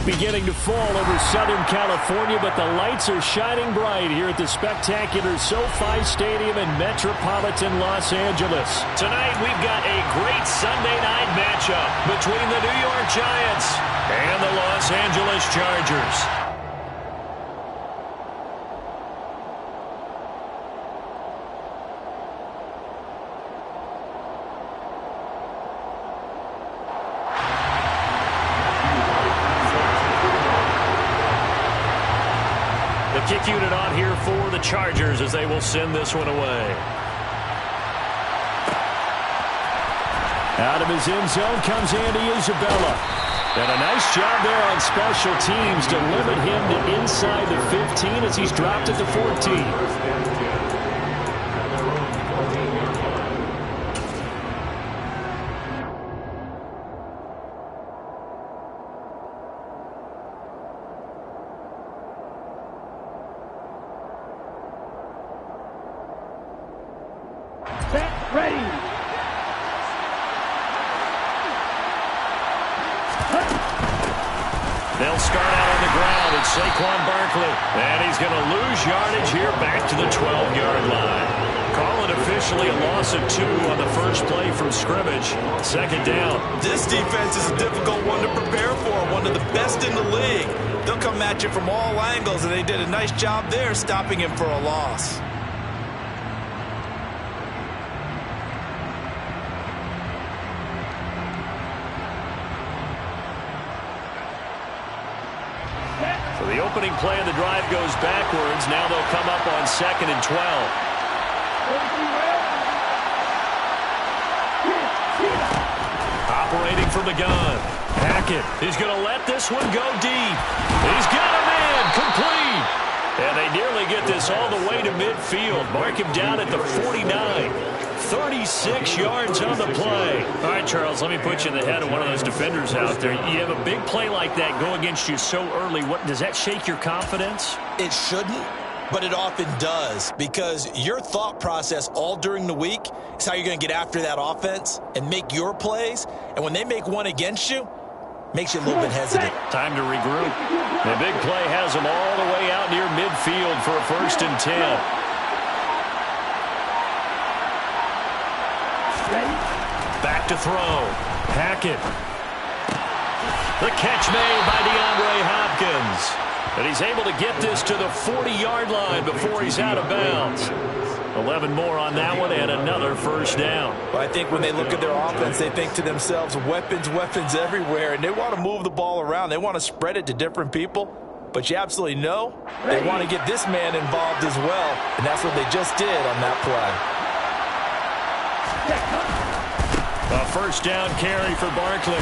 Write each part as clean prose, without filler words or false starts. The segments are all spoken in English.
beginning to fall over Southern California, but the lights are shining bright here at the spectacular SoFi Stadium in metropolitan Los Angeles. Tonight, we've got a great Sunday night matchup between the New York Giants and the Los Angeles Chargers. Kick unit on here for the Chargers as they will send this one away. Out of his end zone comes Andy Isabella. And a nice job there on special teams to limit him to inside the 15 as he's dropped at the 14. Ready. They'll start out on the ground. It's Saquon Barkley. And he's going to lose yardage here back to the 12-yard line. Call it officially a loss of 2 on the first play from scrimmage. Second down. This defense is a difficult one to prepare for. One of the best in the league. They'll come at you from all angles, and they did a nice job there stopping him for a loss. So the opening play of the drive goes backwards. Now they'll come up on 2nd and 12. Operating from the gun. Hackett. He's going to let this one go deep. He's got a man. Complete. And they nearly get this all the way to midfield. Mark him down at the 49. 36 yards on the play. All right, Charles, let me put you in the head of one of those defenders out there. You have a big play like that go against you so early. What does that shake your confidence? It shouldn't, but it often does, because your thought process all during the week is how you're going to get after that offense and make your plays. And when they make one against you, makes you a little bit hesitant. Time to regroup. The big play has them all the way out near midfield for a 1st and 10. Back to throw. Hackett. The catch made by DeAndre Hopkins. And he's able to get this to the 40-yard line before he's out of bounds. 11 more on that one and another 1st down. Well, I think when they look at their offense, they think to themselves, weapons, weapons everywhere, and they want to move the ball around. They want to spread it to different people. But you absolutely know they want to get this man involved as well, and that's what they just did on that play. A 1st down carry for Barkley.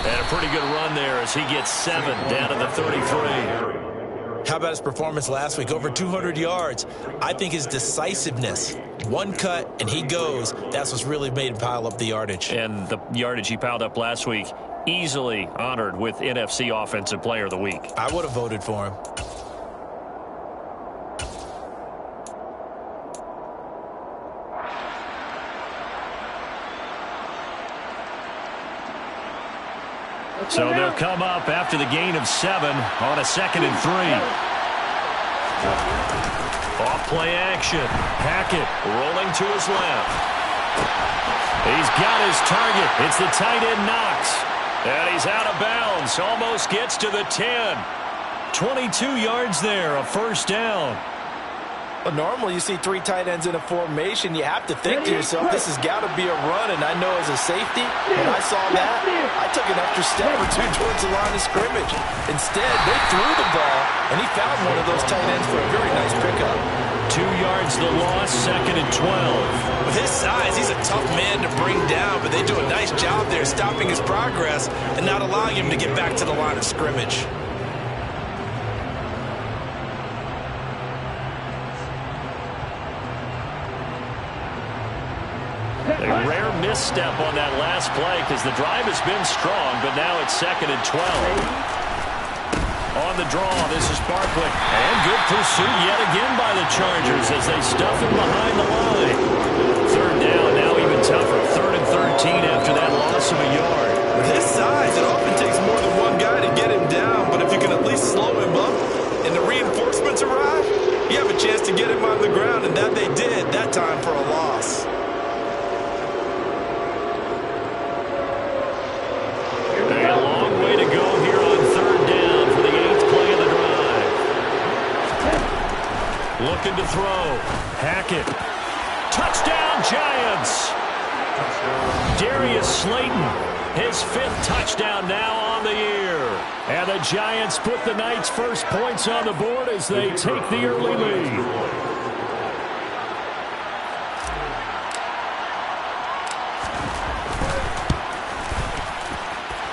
And a pretty good run there as he gets 7 down to the 33. How about his performance last week? Over 200 yards. I think his decisiveness, one cut and he goes, that's what's really made him pile up the yardage. And the yardage he piled up last week, easily honored with NFC Offensive Player of the Week. I would have voted for him. So they'll come up after the gain of 7 on a 2nd and 3. Off play action. Hackett rolling to his left. He's got his target. It's the tight end Knox. And he's out of bounds. Almost gets to the 10. 22 yards there, a 1st down. Well, normally you see 3 tight ends in a formation. You have to think to yourself, this has got to be a run. And I know as a safety, when I saw that, I took an extra step or 2 towards the line of scrimmage. Instead, they threw the ball, and he found one of those tight ends for a very nice pickup. 2 yards the loss, 2nd and 12. With his size, he's a tough man to bring down, but they do a nice job there stopping his progress and not allowing him to get back to the line of scrimmage. A rare misstep on that last play because the drive has been strong, but now it's 2nd and 12. On the draw, this is Barkley. And good pursuit yet again by the Chargers as they stuff him behind the line. 3rd down, now even tougher. 3rd and 13 after that loss of a yard. With his size, it often takes more than one guy to can at least slow him up and the reinforcements arrive, you have a chance to get him on the ground, and that they did, that time for a loss. A long way to go here on third down for the 8th play of the drive. Looking to throw. Hackett. Touchdown, Giants. Darius Slayton, his 5th touchdown now on the year. And the Giants put the Knights' first points on the board as they take the early lead.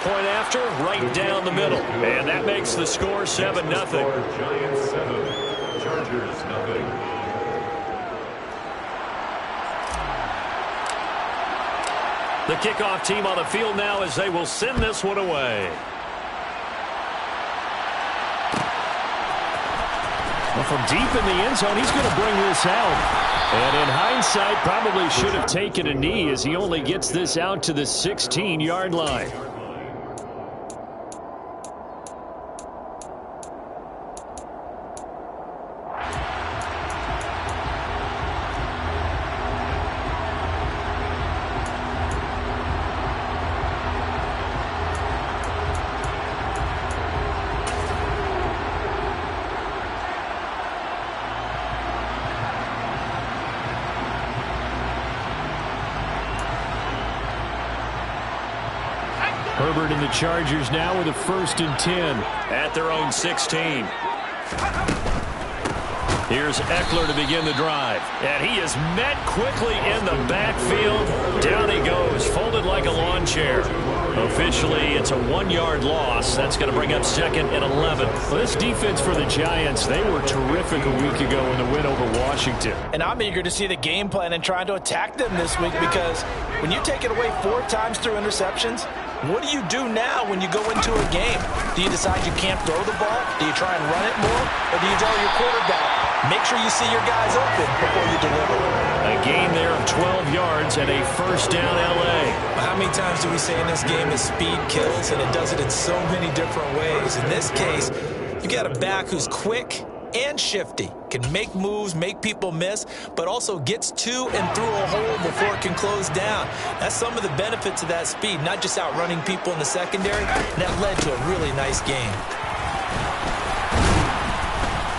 Point after, right down the middle. And that makes the score 7-0. Giants 7, Chargers 0. The kickoff team on the field now as they will send this one away. Well, from deep in the end zone, he's going to bring this out. And in hindsight, probably should have taken a knee as he only gets this out to the 16-yard line. Herbert and the Chargers now with a 1st and 10 at their own 16. Here's Eckler to begin the drive. And he is met quickly in the backfield. Down he goes, folded like a lawn chair. Officially, it's a 1-yard loss. That's going to bring up 2nd and 11. Well, this defense for the Giants, they were terrific a week ago in the win over Washington. And I'm eager to see the game plan and trying to attack them this week, because when you take it away 4 times through interceptions, what do you do now when you go into a game? Do you decide you can't throw the ball? Do you try and run it more? Or do you tell your quarterback, make sure you see your guys open before you deliver? A gain there of 12 yards and a 1st down L.A. How many times do we say in this game that speed kills, and it does it in so many different ways? In this case, you got a back who's quick and shifty, can make moves, make people miss, but also gets to and through a hole before it can close down. That's some of the benefits of that speed, not just outrunning people in the secondary. That led to a really nice game.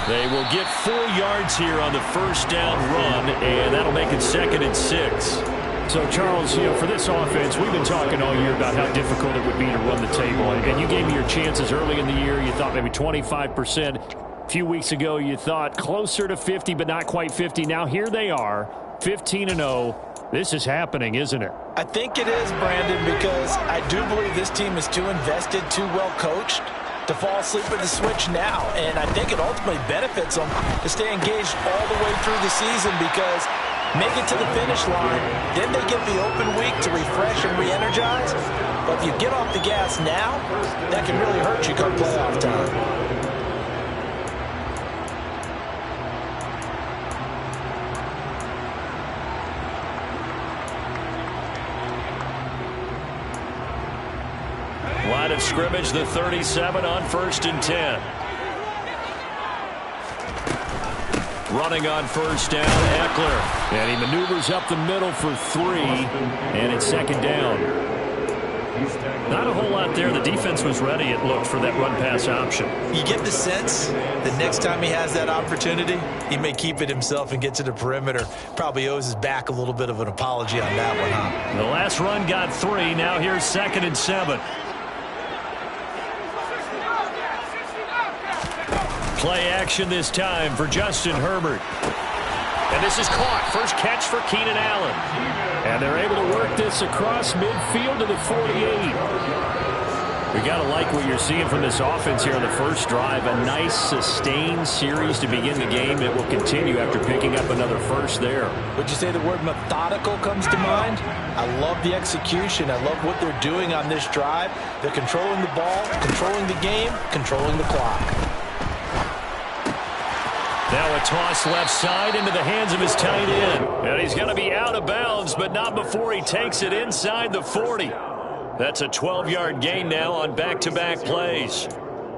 They will get 4 yards here on the 1st down run, and that'll make it 2nd and 6. So, Charles, for this offense, we've been talking all year about how difficult it would be to run the table. And you gave me your chances early in the year. You thought maybe 25%. A few weeks ago, you thought closer to 50, but not quite 50. Now, here they are, 15-0. This is happening, isn't it? I think it is, Brandon, because I do believe this team is too invested, too well coached to fall asleep at the switch now. And I think it ultimately benefits them to stay engaged all the way through the season, because make it to the finish line, then they get the open week to refresh and re-energize. But if you get off the gas now, that can really hurt you come playoff time. Line of scrimmage, the 37 on 1st and 10. Running on 1st down, Eckler. And he maneuvers up the middle for 3, and it's 2nd down. Not a whole lot there. The defense was ready, it looked, for that run-pass option. You get the sense that next time he has that opportunity, he may keep it himself and get to the perimeter. Probably owes his back a little bit of an apology on that one, huh? The last run got 3. Now here's 2nd and 7. Play action this time for Justin Herbert. And this is caught. First catch for Keenan Allen. And they're able to work this across midfield to the 48. We got to like what you're seeing from this offense here on the first drive. A nice, sustained series to begin the game. It will continue after picking up another first there. Would you say the word methodical comes to mind? I love the execution. I love what they're doing on this drive. They're controlling the ball, controlling the game, controlling the clock. Now a toss left side into the hands of his tight end. And he's going to be out of bounds, but not before he takes it inside the 40. That's a 12-yard gain now on back-to-back plays.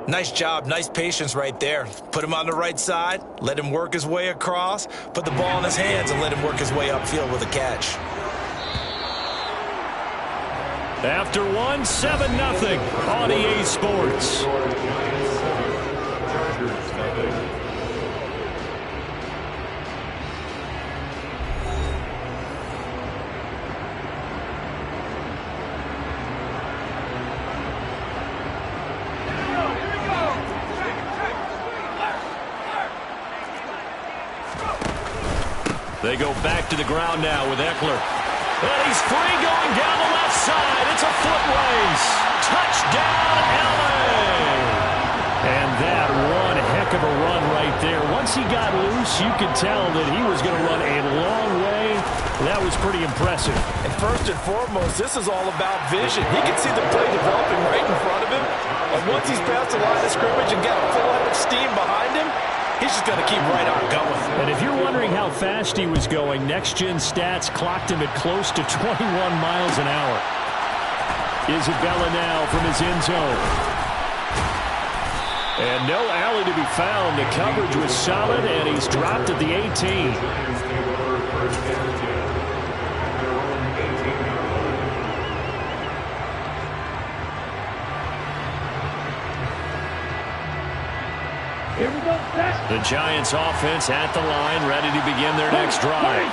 Nice job, nice patience right there. Put him on the right side, let him work his way across, put the ball in his hands and let him work his way upfield with a catch. After one, 7-0 on EA Sports. They go back to the ground now with Eckler. And he's free going down the left side. It's a foot race. Touchdown, LA. And that one heck of a run right there. Once he got loose, you could tell that he was going to run a long way. That was pretty impressive. And first and foremost, this is all about vision. He can see the play developing right in front of him. And once he's past the line of scrimmage and got a full head of steam behind him, he's just going to keep right on going. And if you're wondering how fast he was going, next-gen stats clocked him at close to 21 miles an hour. Isabella now from his end zone. And no alley to be found. The coverage was solid, and he's dropped at the 18. The Giants offense at the line, ready to begin their next drive.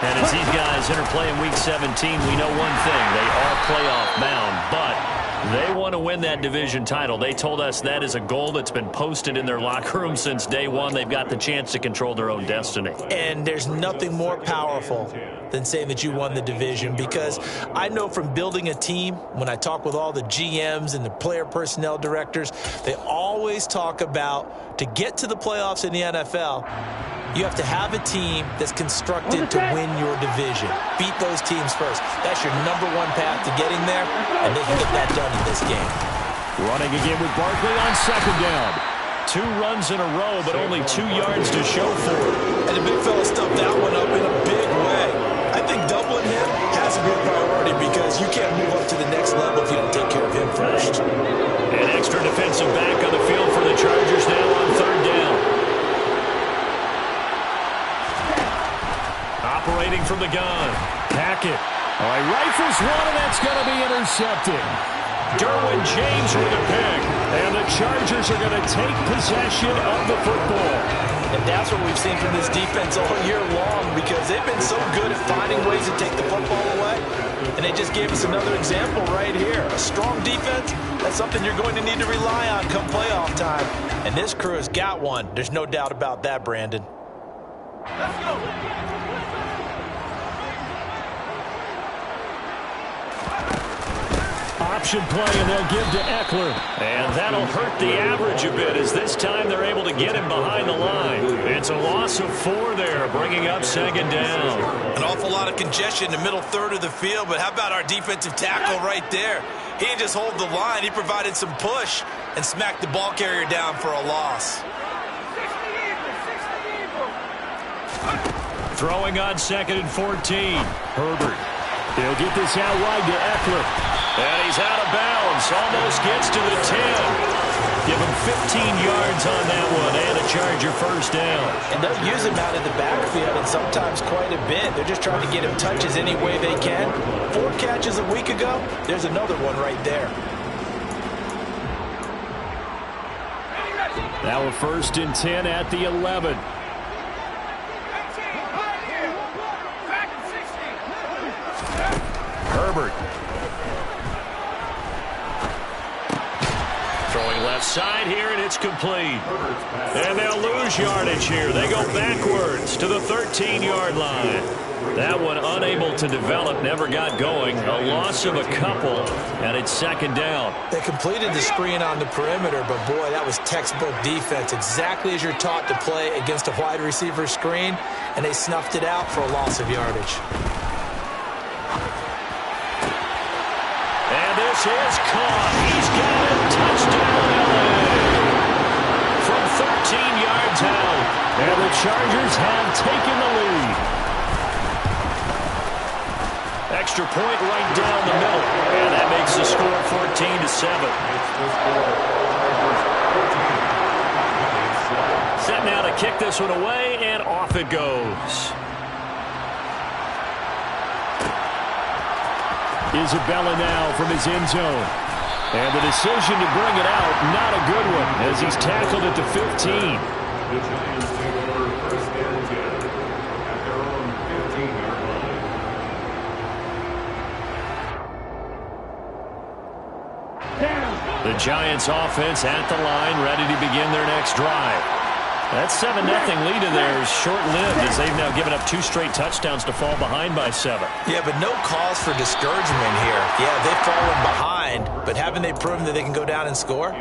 And as these guys interplay in Week 17, we know one thing. They are playoff bound, but they want to win that division title. They told us that is a goal that's been posted in their locker room since day one. They've got the chance to control their own destiny. And there's nothing more powerful than saying that you won the division, because I know from building a team, when I talk with all the GMs and the player personnel directors, they always talk about, to get to the playoffs in the NFL, you have to have a team that's constructed to win your division. Beat those teams first. That's your #1 path to getting there, and they can get that done in this game. Running again with Barkley on second down. 2 runs in a row, but only 2 yards to show for it. And the big fella stuffed that one up in a big way. I think doubling him has to be a priority, because you can't move up to the next level if you don't take care of him first. An extra defensive back on the field for the Chargers now on third down. Operating from the gun. Hackett. All right, rifles one, and that's going to be intercepted. Derwin James with a pick. And the Chargers are going to take possession of the football. And that's what we've seen from this defense all year long, because they've been so good at finding ways to take the football away. And they just gave us another example right here. A strong defense, that's something you're going to need to rely on come playoff time. And this crew has got one. There's no doubt about that, Brandon. Let's go. Option play, and they'll give to Eckler. And that'll hurt the average a bit, as this time they're able to get him behind the line. It's a loss of 4 there, bringing up second down. An awful lot of congestion in the middle third of the field, but how about our defensive tackle right there? He didn't just hold the line. He provided some push and smacked the ball carrier down for a loss. Throwing on 2nd and 14. Herbert. He'll get this out wide to Eckler. And he's out of bounds. Almost gets to the 10. Give him 15 yards on that one, and a Charger first down. And they'll use him out of the backfield, and sometimes quite a bit. They're just trying to get him touches any way they can. 4 catches a week ago. There's another one right there. Now a 1st and 10 at the 11. Herbert. Throwing left side here, and it's complete. And they'll lose yardage here. They go backwards to the 13-yard line. That one unable to develop, never got going. A loss of a couple, and it's second down. They completed the screen on the perimeter, but boy, that was textbook defense. Exactly as you're taught to play against a wide receiver screen, and they snuffed it out for a loss of yardage. And this is caught. He's got it. Touchdown, LA. From 13 yards out. And the Chargers have taken the lead. Extra point right down the middle. And that makes the score 14-7. to kick this one away, and off it goes. Isabella now from his end zone. And the decision to bring it out, not a good one, as he's tackled at the 15. The Giants take over first and 10 at their own 15-yard line. The Giants offense at the line, ready to begin their next drive. That 7-0 lead of theirs short-lived as they've now given up 2 straight touchdowns to fall behind by 7. Yeah, but no cause for discouragement here. Yeah, they've fallen behind, but haven't they proven that they can go down and score?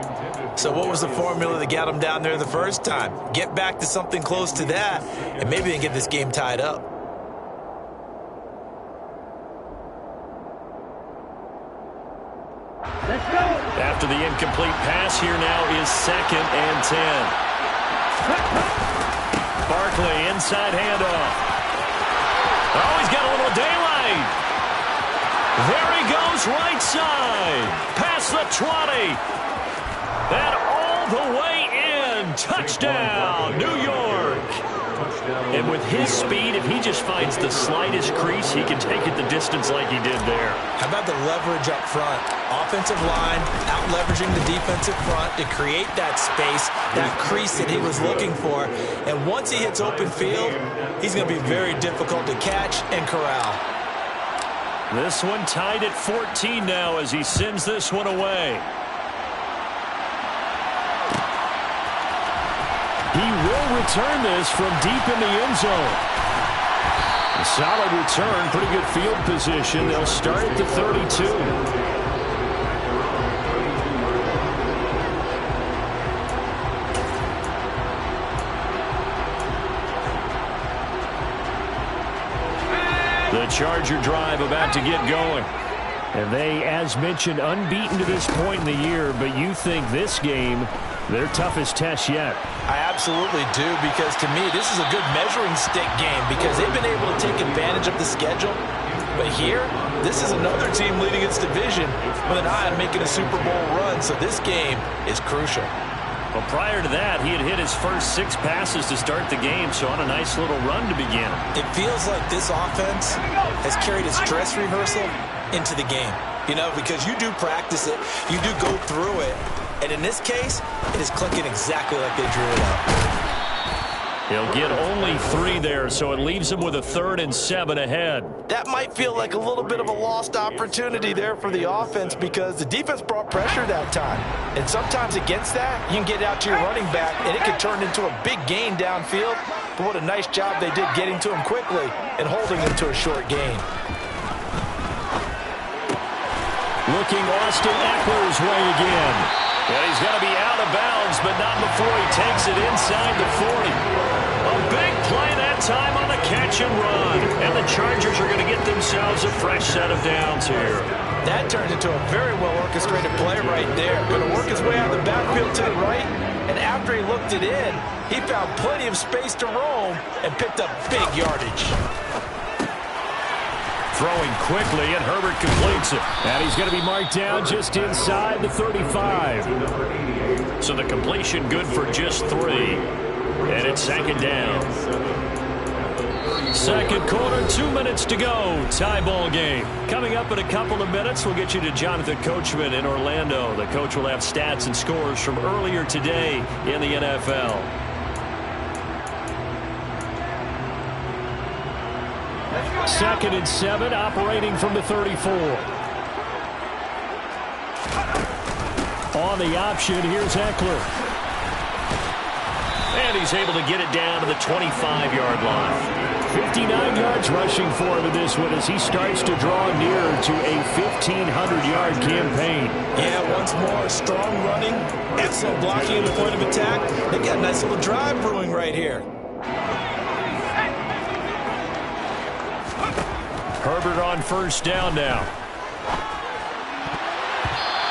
So what was the formula that got them down there the first time? Get back to something close to that, and maybe they can get this game tied up. After the incomplete pass, here now is 2nd and 10. Barkley, inside handoff. Oh, he's got a little daylight. There he goes, right side. Past the 20. And all the way in. Touchdown, New York. And with his speed, if he just finds the slightest crease, he can take it the distance like he did there. How about the leverage up front? Offensive line out-leveraging the defensive front to create that space, that crease that he was looking for. And once he hits open field, he's going to be very difficult to catch and corral. This one tied at 14 now as he sends this one away. He will return this from deep in the end zone. A solid return, pretty good field position. They'll start at the 32. The Charger drive about to get going. And they, as mentioned, unbeaten to this point in the year, but you think this game, their toughest test yet. I absolutely do, because to me, this is a good measuring stick game because they've been able to take advantage of the schedule. But here, this is another team leading its division with an eye on making a Super Bowl run, so this game is crucial. Well, prior to that, he had hit his first 6 passes to start the game, so on a nice little run to begin. It feels like this offense has carried its dress rehearsal into the game. You know, because you do practice it, you do go through it, and in this case, it is clicking exactly like they drew it up. He'll get only 3 there, so it leaves him with a 3rd and 7 ahead. That might feel like a little bit of a lost opportunity there for the offense because the defense brought pressure that time. And sometimes against that, you can get out to your running back, and it can turn into a big gain downfield. But what a nice job they did getting to him quickly and holding him to a short gain. Looking Austin Eckler's way again. And he's going to be out of bounds, but not before he takes it inside the 40. A big play that time on the catch and run. And the Chargers are going to get themselves a fresh set of downs here. That turned into a very well-orchestrated play right there. Going to work his way out of the backfield to the right. And after he looked it in, he found plenty of space to roam and picked up big yardage. Throwing quickly, and Herbert completes it. And he's going to be marked down just inside the 35. So the completion good for just 3. And it's 2nd down. 2nd quarter, 2 minutes to go. Tie ball game. Coming up in a couple of minutes, we'll get you to Jonathan Coachman in Orlando. The coach will have stats and scores from earlier today in the NFL. 2nd and 7, operating from the 34. On the option, here's Eckler. And he's able to get it down to the 25-yard line. 59 yards rushing for him in this one as he starts to draw nearer to a 1,500-yard campaign. Yeah, once more, strong running, excellent blocking at the point of attack. They got a nice little drive brewing right here. Herbert on 1st down now.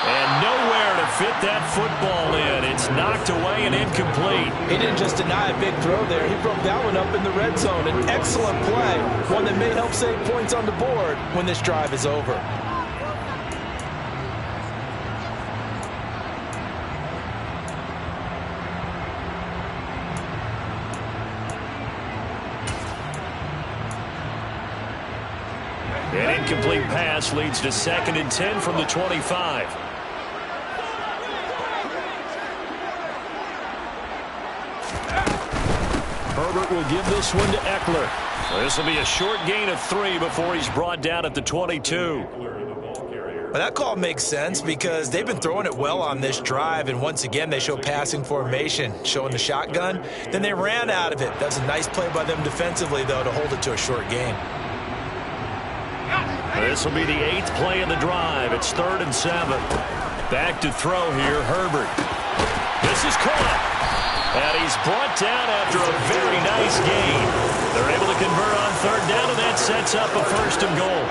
And nowhere to fit that football in. It's knocked away and incomplete. He didn't just deny a big throw there. He broke that one up in the red zone. An excellent play. One that may help save points on the board when this drive is over. incomplete pass leads to 2nd and 10 from the 25. Herbert will give this one to Eckler. This will be a short gain of 3 before he's brought down at the 22. Well, that call makes sense because they've been throwing it well on this drive, and once again they show passing formation, showing the shotgun. Then they ran out of it. That's a nice play by them defensively, though, to hold it to a short gain. This will be the 8th play of the drive. It's 3rd and 7. Back to throw here, Herbert. This is caught. And he's brought down after a very nice gain. They're able to convert on 3rd down, and that sets up a 1st and goal.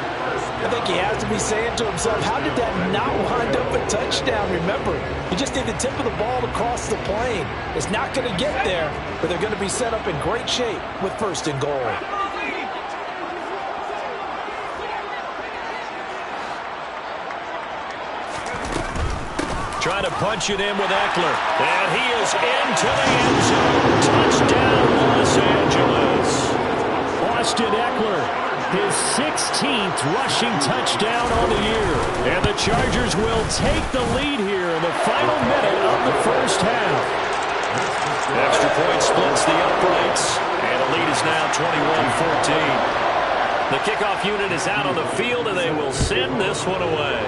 I think he has to be saying to himself, how did that not wind up a touchdown? Remember, you just need the tip of the ball to cross the plane. It's not going to get there, but they're going to be set up in great shape with 1st and goal. Trying to punch it in with Eckler. And he is into the end zone. Touchdown, Los Angeles. Austin Eckler, his 16th rushing touchdown on the year. And the Chargers will take the lead here in the final minute of the 1st half. Extra point splits the uprights. And the lead is now 21-14. The kickoff unit is out on the field, and they will send this one away.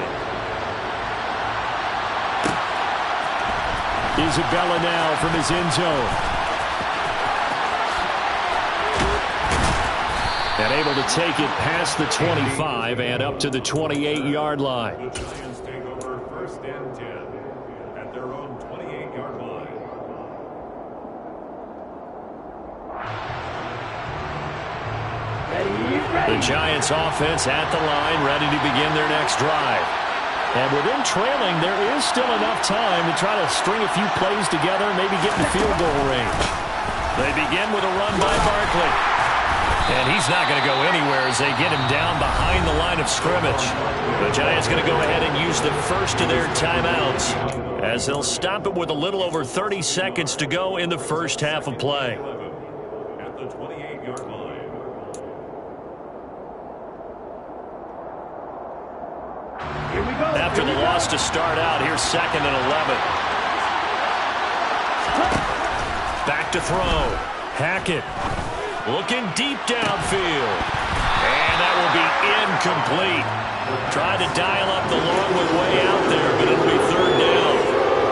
Isabella now from his end zone. And able to take it past the 25 and up to the 28-yard line. The Giants take over 1st and 10 at their own 28-yard line. The Giants offense at the line, ready to begin their next drive. And with them trailing, there is still enough time to try to string a few plays together, maybe get in the field goal range. They begin with a run by Barkley. And he's not going to go anywhere as they get him down behind the line of scrimmage. The Giants going to go ahead and use the first of their timeouts as they'll stop it with a little over 30 seconds to go in the 1st half of play. At the 28-yard line. After the loss to start out, here's 2nd and 11. Back to throw. Hackett looking deep downfield. And that will be incomplete. Tried to dial up the long one way out there, but it'll be 3rd down.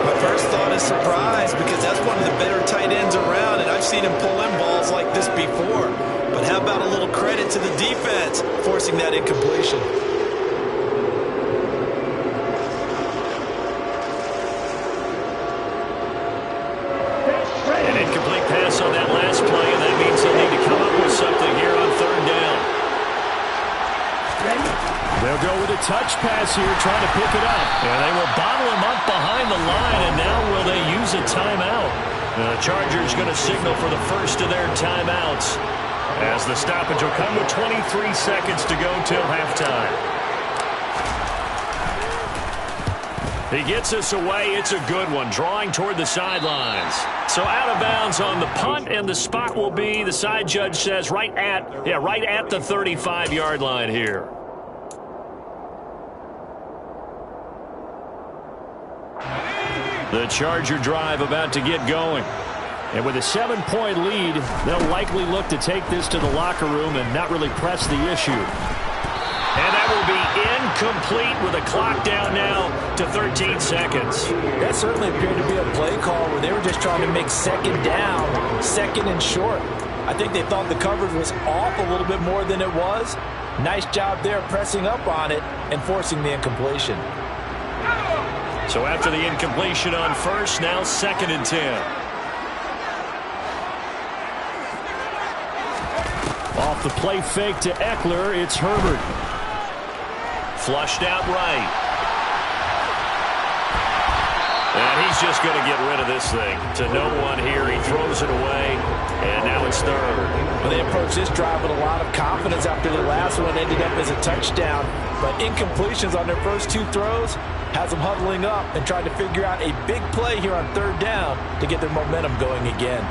My first thought is surprise because that's one of the better tight ends around, and I've seen him pull in balls like this before. But how about a little credit to the defense forcing that incompletion? On that last play, and that means they'll need to come up with something here on 3rd down. They'll go with a touch pass here, trying to pick it up. And they will bottle him up behind the line, and now will they use a timeout? The Chargers going to signal for the first of their timeouts as the stoppage will come with 23 seconds to go till halftime. He gets us away. It's a good one, drawing toward the sidelines. So out of bounds on the punt, and the spot will be, the side judge says, right at the 35-yard line here. The Charger drive about to get going. And with a 7-point lead, they'll likely look to take this to the locker room and not really press the issue. And that will be incomplete with a clock down now to 13 seconds. That certainly appeared to be a play call where they were just trying to make 2nd down, 2nd and short. I think they thought the coverage was off a little bit more than it was. Nice job there pressing up on it and forcing the incompletion. So after the incompletion on 1st, now 2nd and 10. Off the play fake to Eckler, it's Herbert. Flushed out right. And he's just going to get rid of this thing to no one here. He throws it away, and now it's 3rd. Well, they approached this drive with a lot of confidence after the last one ended up as a touchdown. But incompletions on their first 2 throws has them huddling up and trying to figure out a big play here on 3rd down to get their momentum going again.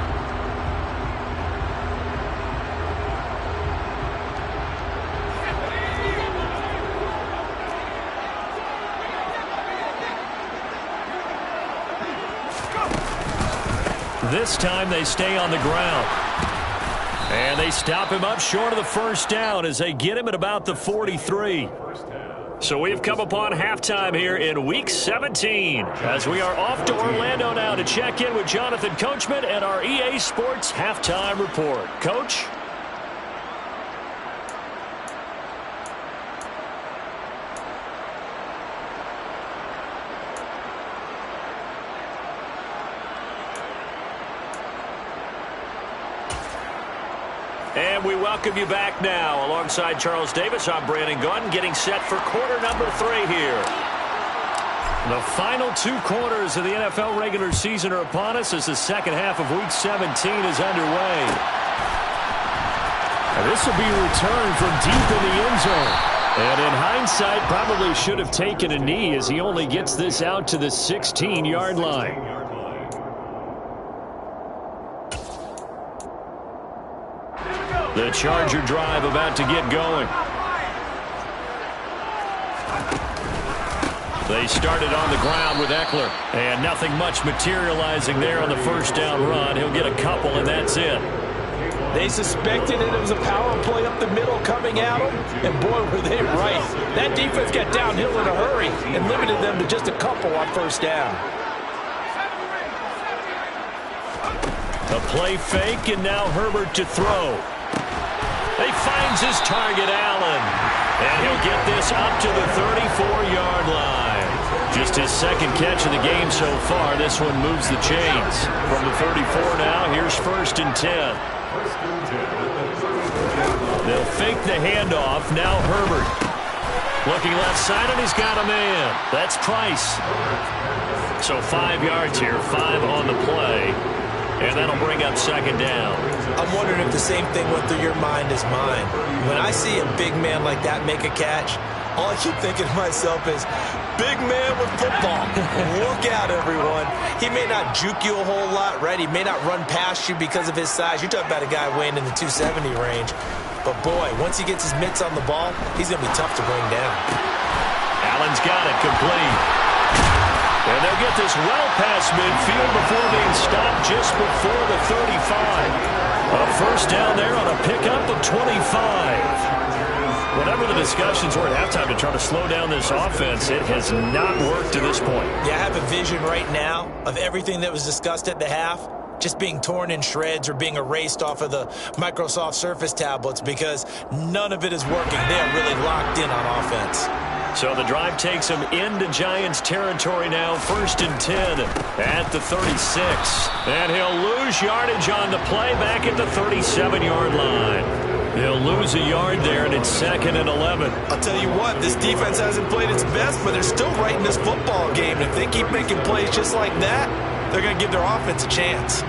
This time they stay on the ground. And they stop him up short of the first down as they get him at about the 43. So we've come upon halftime here in Week 17 as we are off to Orlando now to check in with Jonathan Coachman and our EA Sports Halftime Report. Coach? And we welcome you back now. Alongside Charles Davis, I'm Brandon Gunn, getting set for quarter number 3 here. The final 2 quarters of the NFL regular season are upon us as the second half of Week 17 is underway. And this will be a return from deep in the end zone. And in hindsight, probably should have taken a knee as he only gets this out to the 16-yard line. The Charger drive about to get going. They started on the ground with Eckler. And nothing much materializing there on the first down run. He'll get a couple, and that's it. They suspected it was a power play up the middle coming at them. And boy, were they right. That defense got downhill in a hurry and limited them to just a couple on first down. A play fake, and now Herbert to throw. He finds his target, Allen. And he'll get this up to the 34-yard line. Just his second catch of the game so far. This one moves the chains. From the 34 now, here's 1st and 10. They'll fake the handoff. Now Herbert. Looking left side, and he's got a man. That's Price. So 5 yards here, 5 on the play. And that'll bring up 2nd down. I'm wondering if the same thing went through your mind as mine. When I see a big man like that make a catch, all I keep thinking to myself is, big man with football. Look out, everyone. He may not juke you a whole lot, right? He may not run past you because of his size. You're talking about a guy weighing in the 270 range. But, boy, once he gets his mitts on the ball, he's going to be tough to bring down. Allen's got it complete. And they'll get this well past midfield before being stopped just before the 35. A first down there on a pickup of 25. Whatever the discussions were at halftime to try to slow down this offense, it has not worked to this point. Yeah, I have a vision right now of everything that was discussed at the half just being torn in shreds or being erased off of the Microsoft Surface tablets because none of it is working. They are really locked in on offense. So the drive takes him into Giants territory now, 1st and 10 at the 36. And he'll lose yardage on the play back at the 37-yard line. He'll lose a yard there, and it's 2nd and 11. I'll tell you what, this defense hasn't played its best, but they're still right in this football game. And if they keep making plays just like that, they're going to give their offense a chance.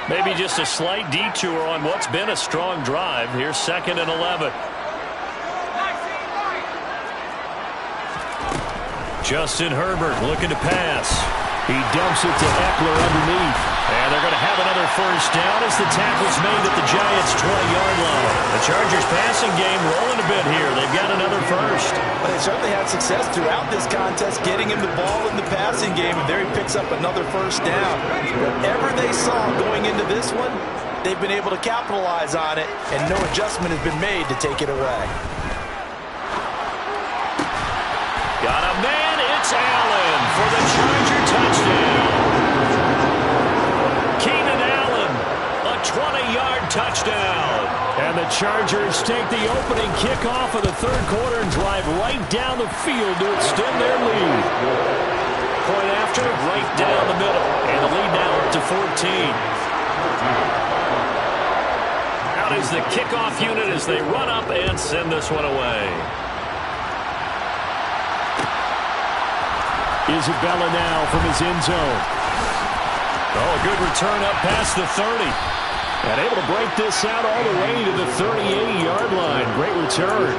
Maybe just a slight detour on what's been a strong drive. Here's 2nd and 11. Justin Herbert looking to pass. He dumps it to Eckler underneath. And they're going to have another first down as the tackle's made at the Giants' 20-yard line. The Chargers' passing game rolling a bit here. They've got another first. Well, they certainly had success throughout this contest, getting him the ball in the passing game, and there he picks up another first down. Whatever they saw going into this one, they've been able to capitalize on it, and no adjustment has been made to take it away. Got a man, it's Allen for the Charger touchdown. Keenan Allen, a 20-yard touchdown. And the Chargers take the opening kickoff of the 3rd quarter and drive right down the field to extend their lead. Point after, right down the middle. And the lead now up to 14. Out is the kickoff unit as they run up and send this one away. Isabella now from his end zone. Oh, a good return up past the 30. And able to break this out all the way to the 38-yard line. Great return.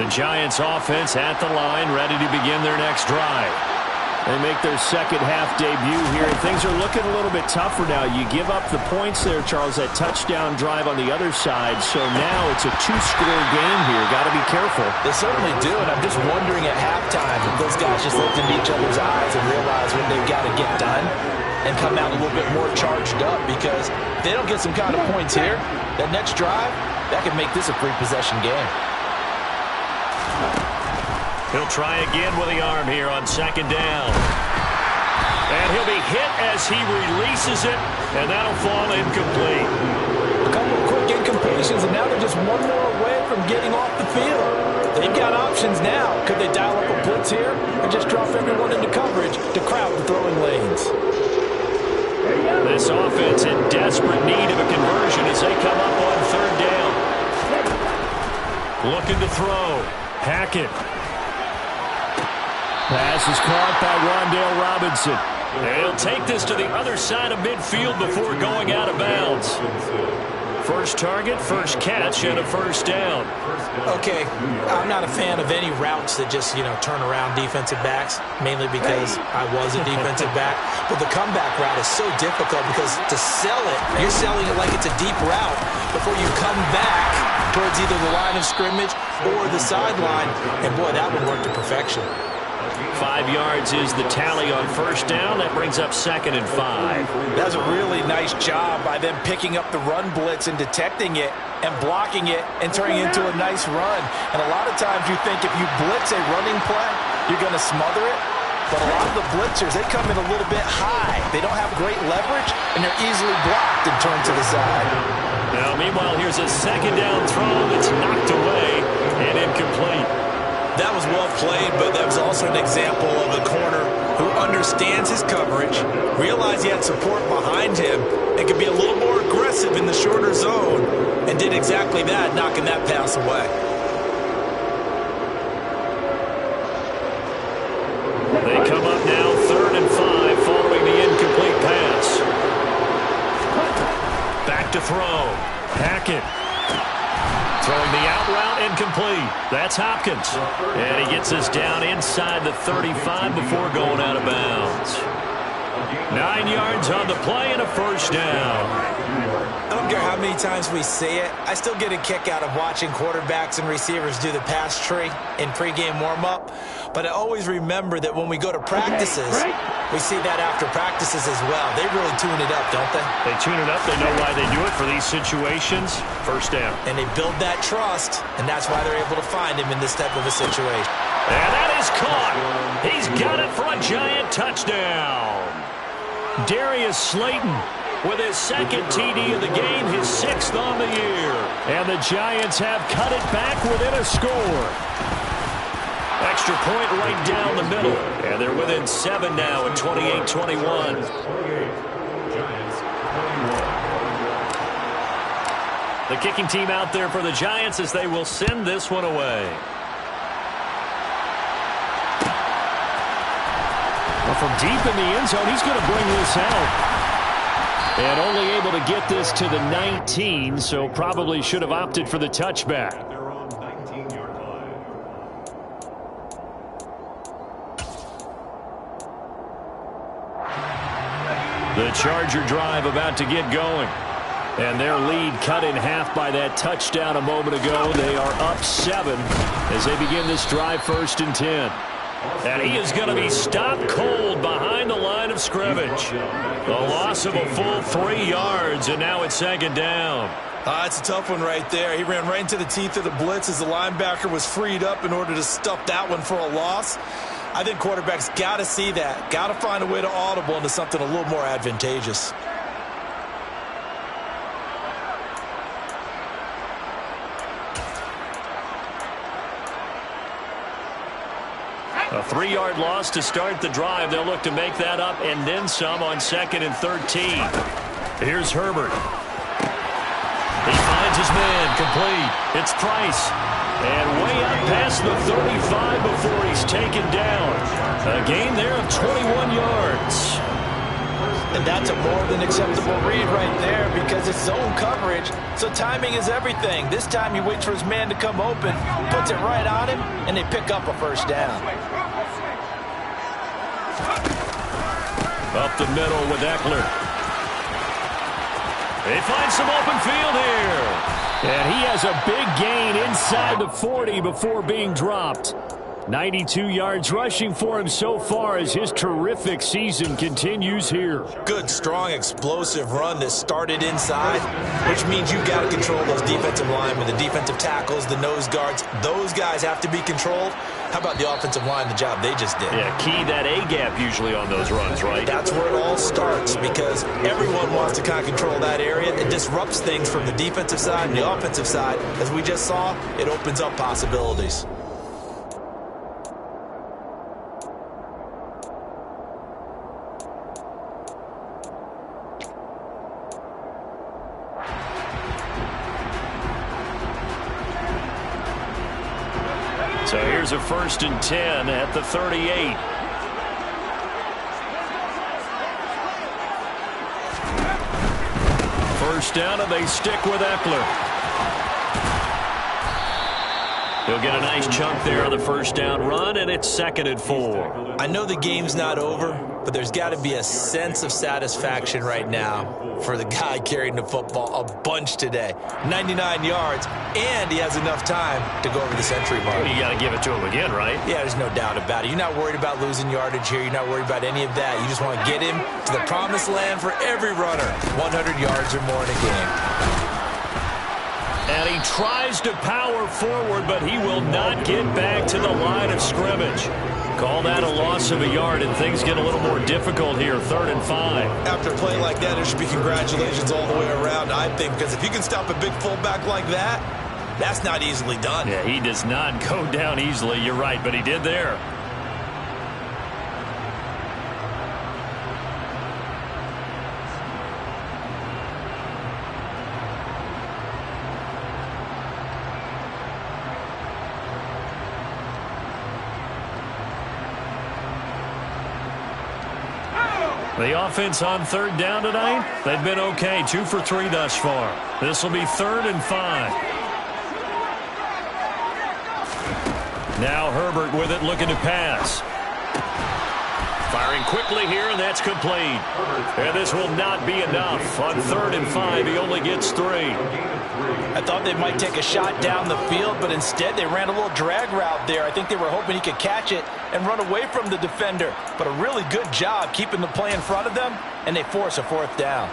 The Giants offense at the line, ready to begin their next drive. They make their second half debut here, and things are looking a little bit tougher now. You give up the points there, Charles, that touchdown drive on the other side, so now it's a two-score game here. Got to be careful. They certainly do, and I'm just wondering at halftime if those guys just looked into each other's eyes and realized what they've got to get done and come out a little bit more charged up, because if they don't get some kind of points here, that next drive, that could make this a three-possession game. He'll try again with the arm here on second down. And he'll be hit as he releases it, and that'll fall incomplete. A couple of quick incompletions, and now they're just one more away from getting off the field. They've got options now. Could they dial up a blitz here or just drop everyone into coverage to crowd the throwing lanes? This offense in desperate need of a conversion as they come up on third down. Looking to throw. Hackett. Pass is caught by Rondale Robinson. And he'll take this to the other side of midfield before going out of bounds. First target, first catch, and a first down. Okay, I'm not a fan of any routes that just, turn around defensive backs, mainly because I was a defensive back. But the comeback route is so difficult because to sell it, you're selling it like it's a deep route before you come back towards either the line of scrimmage or the sideline. And, boy, that one worked to perfection. 5 yards is the tally on first down. That brings up 2nd and 5. That's a really nice job by them picking up the run blitz and detecting it and blocking it and turning it into a nice run. And a lot of times you think if you blitz a running play, you're going to smother it. But a lot of the blitzers, they come in a little bit high. They don't have great leverage, and they're easily blocked and turned to the side. Now, meanwhile, here's a second down throw that's knocked away and incomplete. That was well played, but that was also an example of a corner who understands his coverage, realized he had support behind him, and could be a little more aggressive in the shorter zone, and did exactly that, knocking that pass away. They come up now 3rd and 5 following the incomplete pass. Back to throw. Hackett. Throwing the out route, incomplete. That's Hopkins. And he gets us down inside the 35 before going out of bounds. 9 yards on the play and a first down. I don't care how many times we say it, I still get a kick out of watching quarterbacks and receivers do the pass tree in pregame warm-up. But I always remember that when we go to practices, we see that after practices as well. They really tune it up, don't they? They tune it up. They know why they do it for these situations. First down. And they build that trust, and that's why they're able to find him in this type of a situation. And that is caught. He's got it for a Giant touchdown. Darius Slayton with his second TD of the game, his 6th on the year. And the Giants have cut it back within a score. Extra point right down the middle. And they're within 7 now at 28-21. The kicking team out there for the Giants as they will send this one away. Well, from deep in the end zone, he's going to bring this out. And only able to get this to the 19, so probably should have opted for the touchback. They're on 19-yard line. The Charger drive about to get going. And their lead cut in half by that touchdown a moment ago. They are up 7 as they begin this drive 1st and 10. And he is going to be stopped cold behind the line of scrimmage. The loss of a full 3 yards, and now it's 2nd down. It's a tough one right there. He ran right into the teeth of the blitz as the linebacker was freed up in order to stuff that one for a loss. I think quarterbacks got to see that. Got to find a way to audible into something a little more advantageous. A 3-yard loss to start the drive. They'll look to make that up and then some on 2nd and 13. Here's Herbert. He finds his man, complete. It's Price. And way up past the 35 before he's taken down. A gain there of 21 yards. And that's a more than acceptable read right there because it's zone coverage, so timing is everything. This time he waits for his man to come open, puts it right on him, and they pick up a first down. Up the middle with Eckler. They find some open field here. And he has a big gain inside the 40 before being dropped. 92 yards rushing for him so far as his terrific season continues here. Good, strong, explosive run that started inside, which means you've got to control those defensive linemen, the defensive tackles, the nose guards. Those guys have to be controlled. How about the offensive line, the job they just did? Yeah, key that A-gap usually on those runs, right? That's where it all starts because everyone wants to kind of control that area. It disrupts things from the defensive side and the offensive side. As we just saw, it opens up possibilities. So here's a 1st and 10 at the 38. First down, and they stick with Eckler. He'll get a nice chunk there on the first down run, and it's 2nd and 4. I know the game's not over, but there's got to be a sense of satisfaction right now for the guy carrying the football a bunch today. 99 yards, and he has enough time to go over the century mark. Well, you got to give it to him again, right? Yeah, there's no doubt about it. You're not worried about losing yardage here. You're not worried about any of that. You just want to get him to the promised land for every runner. 100 yards or more in a game. And he tries to power forward, but he will not get back to the line of scrimmage. Call that a loss of a yard, and things get a little more difficult here, 3rd and 5. After a play like that, there should be congratulations all the way around, I think, because if you can stop a big fullback like that, that's not easily done. Yeah, he does not go down easily. You're right, but he did there. The offense on 3rd down tonight, they've been okay. 2 for 3 thus far. This will be 3rd and 5. Now Herbert with it, looking to pass. Firing quickly here, and that's complete. And this will not be enough. On 3rd and 5, he only gets 3. I thought they might take a shot down the field, but instead they ran a little drag route there. I think they were hoping he could catch it and run away from the defender. But a really good job keeping the play in front of them, and they force a 4th down.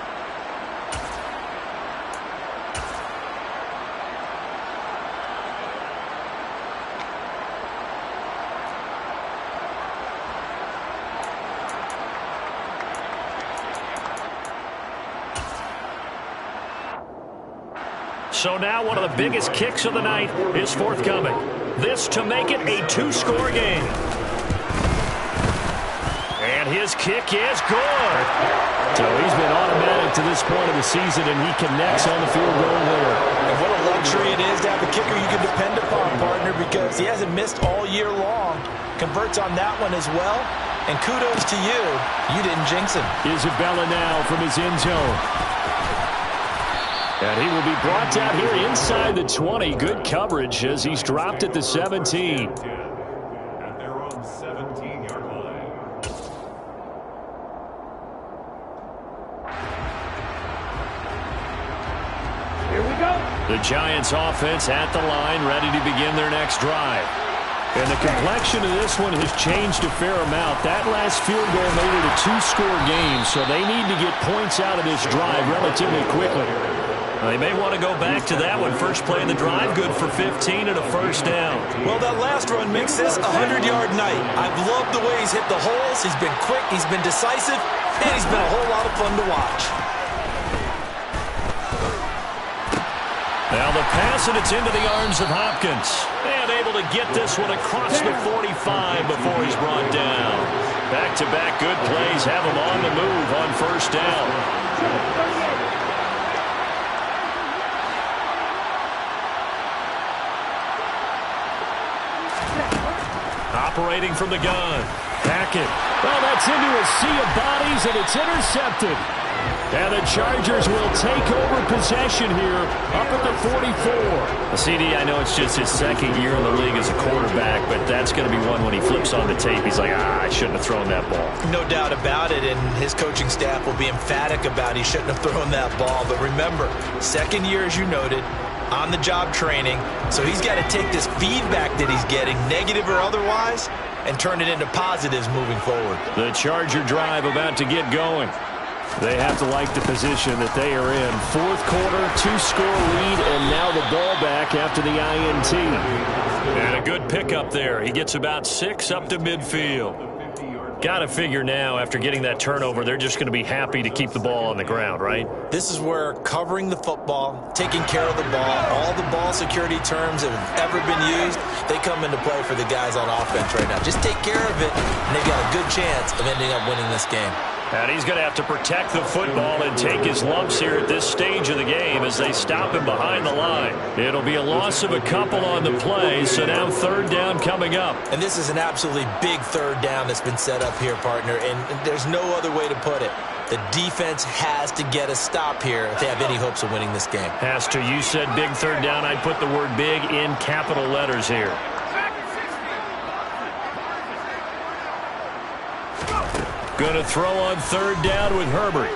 So now one of the biggest kicks of the night is forthcoming. This to make it a 2-score game. And his kick is good. So he's been automatic to this point of the season, and he connects on the field goal there. And what a luxury it is to have a kicker you can depend upon, partner, because he hasn't missed all year long. Converts on that one as well. And kudos to you. You didn't jinx him. Isabella now from his end zone. And he will be brought down here inside the 20. Good coverage as he's dropped at the 17. At their own 17-yard line. Here we go. The Giants offense at the line, ready to begin their next drive. And the complexion of this one has changed a fair amount. That last field goal made it a 2-score game, so they need to get points out of this drive relatively quickly. They may want to go back to that one. First play of the drive, good for 15 and a first down. Well, that last run makes this a 100-yard night. I've loved the way he's hit the holes. He's been quick, he's been decisive, and he's been a whole lot of fun to watch. Now the pass, and it's into the arms of Hopkins. And able to get this one across the 45 before he's brought down. Back-to-back good plays have him on the move on first down. Operating from the gun. Hackett. Well, that's into a sea of bodies, and it's intercepted. And the Chargers will take over possession here up at the 44. CD, I know it's just his second year in the league as a quarterback, but that's going to be one when he flips on the tape. He's like, I shouldn't have thrown that ball. No doubt about it, and his coaching staff will be emphatic about he shouldn't have thrown that ball. But remember, second year, as you noted, on-the-job training, so he's got to take this feedback that he's getting, negative or otherwise, and turn it into positives moving forward. The Charger drive about to get going. They have to like the position that they are in. Fourth quarter, 2-score lead, and now the ball back after the INT. And a good pickup there. He gets about 6 up to midfield. Got to figure now, after getting that turnover, they're just going to be happy to keep the ball on the ground, right? This is where covering the football, taking care of the ball, all the ball security terms that have ever been used, they come into play for the guys on offense right now. Just take care of it, and they've got a good chance of ending up winning this game. And he's going to have to protect the football and take his lumps here at this stage of the game as they stop him behind the line. It'll be a loss of a couple on the play, so now third down coming up. And this is an absolutely big third down that's been set up here, partner, and there's no other way to put it. The defense has to get a stop here if they have any hopes of winning this game. Has to. You said big third down. I'd put the word big in capital letters here. Going to throw on third down with Herbert.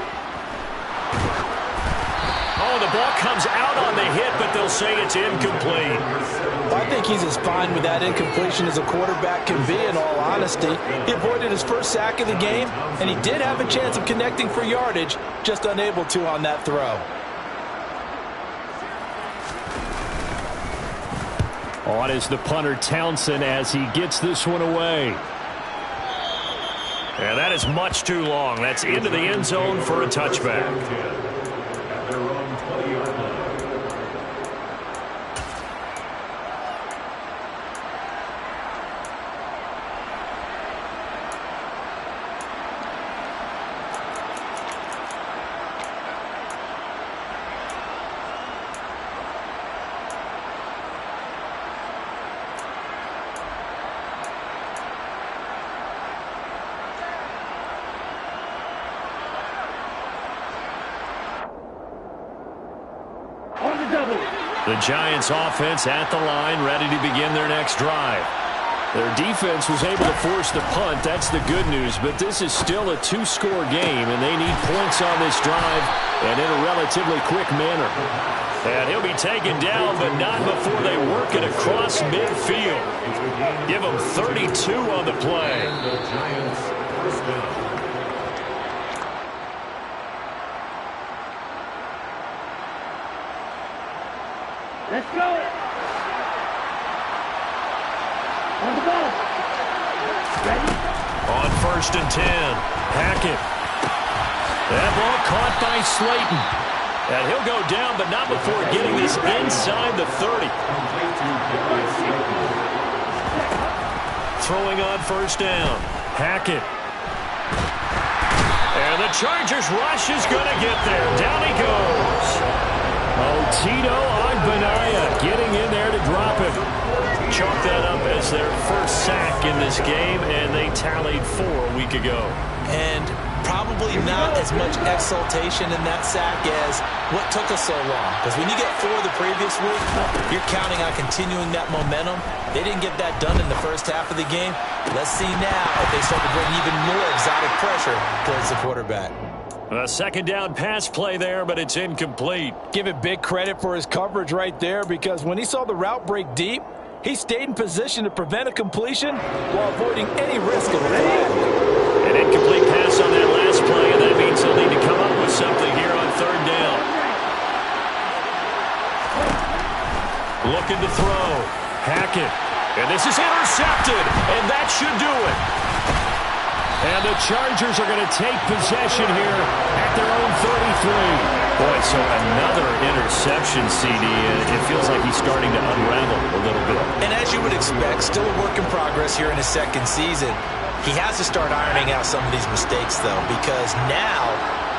Oh, the ball comes out on the hit, but they'll say it's incomplete. Well, I think he's as fine with that incompletion as a quarterback can be, in all honesty. He avoided his first sack of the game, and he did have a chance of connecting for yardage, just unable to on that throw. On is the punter, Townsend, as he gets this one away. And that is much too long. That's into the end zone for a touchback. At their own 20-yard line. The Giants offense at the line, ready to begin their next drive. Their defense was able to force the punt. That's the good news, but this is still a 2-score game, and they need points on this drive and in a relatively quick manner. And he'll be taken down, but not before they work it across midfield. Give them 32 on the play. The Giants first down. Let's go. On the ball. Ready? On 1st and 10, Hackett. That ball caught by Slayton. And he'll go down, but not before getting this inside the 30. Throwing on 1st down, Hackett. And the Chargers rush is going to get there. Down he goes. Tito Agbanaya getting in there to drop him. Chalk that up as their first sack in this game, and they tallied 4 a week ago. And probably not as much exultation in that sack as what took us so long. Because when you get 4 the previous week, you're counting on continuing that momentum. They didn't get that done in the first half of the game. Let's see now if they start to bring even more exotic pressure towards the quarterback. A second down pass play there, but it's incomplete. Give it big credit for his coverage right there, because when he saw the route break deep, he stayed in position to prevent a completion while avoiding any risk of a flag. An incomplete pass on that last play, and that means they'll need to come up with something here on third down. Looking to throw. Hackett. And this is intercepted, and that should do it. And the Chargers are going to take possession here at their own 33. Boy, so another interception, CD, and it feels like he's starting to unravel a little bit. And as you would expect, still a work in progress here in his second season. He has to start ironing out some of these mistakes, though, because now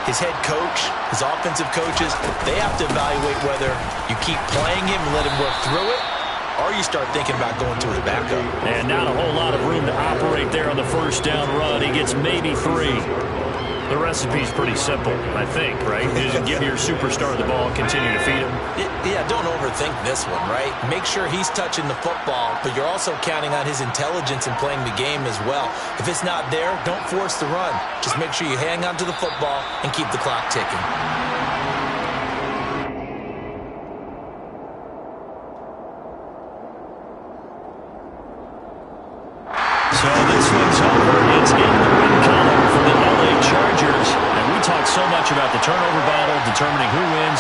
his head coach, his offensive coaches, they have to evaluate whether you keep playing him and let him work through it, or you start thinking about going to his backup. And not a whole lot of room to operate there on the first down run. He gets maybe 3. The recipe's pretty simple, I think, right? You just give your superstar the ball and continue to feed him. Yeah, don't overthink this one, right? Make sure he's touching the football, but you're also counting on his intelligence in playing the game as well. If it's not there, don't force the run. Just make sure you hang on to the football and keep the clock ticking. So this one's over. It's in the win column for the LA Chargers. And we talk so much about the turnover battle, determining who wins,